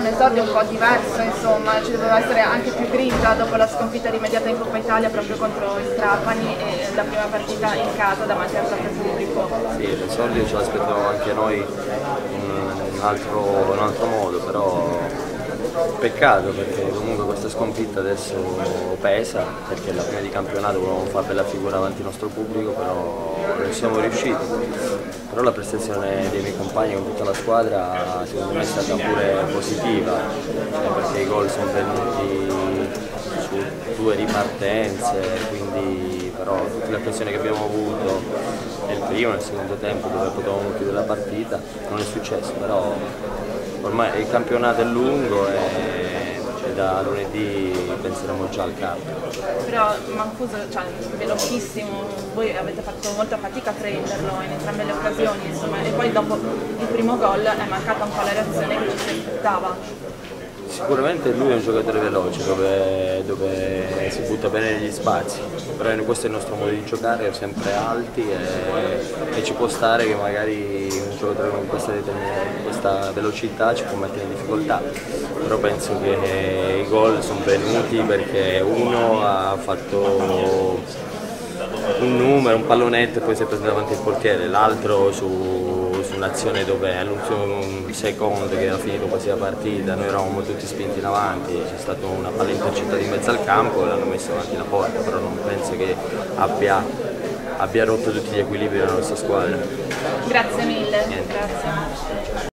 un esordio un po' diverso, insomma, ci doveva essere anche più grinta dopo la sconfitta rimediata in Coppa Italia proprio contro il Trapani e la prima partita in casa davanti al proprio pubblico. Sì, l'esordio ce l'aspettavamo anche noi in un altro modo, però peccato perché comunque questa sconfitta adesso pesa, perché la prima di campionato volevamo fare bella figura davanti al nostro pubblico, però non siamo riusciti. Però la prestazione dei miei compagni con tutta la squadra secondo me è stata pure positiva, perché i gol sono venuti su 2 ripartenze, quindi però tutte le occasioni che abbiamo avuto nel primo e nel secondo tempo dove potevamo chiudere la partita non è successo, però ormai il campionato è lungo e da lunedì penseremo già al campo. Però Mancuso, cioè, velocissimo, voi avete fatto molta fatica a prenderlo in entrambe le occasioni, insomma, e poi dopo il primo gol è mancata un po' la reazione che ci si aspettava. Sicuramente lui è un giocatore veloce dove si butta bene negli spazi, però questo è il nostro modo di giocare, sempre alti e ci può stare che magari un giocatore con questa velocità ci può mettere in difficoltà, però penso che i gol sono venuti perché uno ha fatto un numero, un pallonetto e poi si è preso davanti al portiere, l'altro su un'azione dove all'ultimo secondo che era finito quasi la partita, noi eravamo tutti spinti in avanti, c'è stata una palla intercettata in mezzo al campo e l'hanno messa davanti la porta, però non penso che abbia rotto tutti gli equilibri della nostra squadra. Grazie mille. Grazie.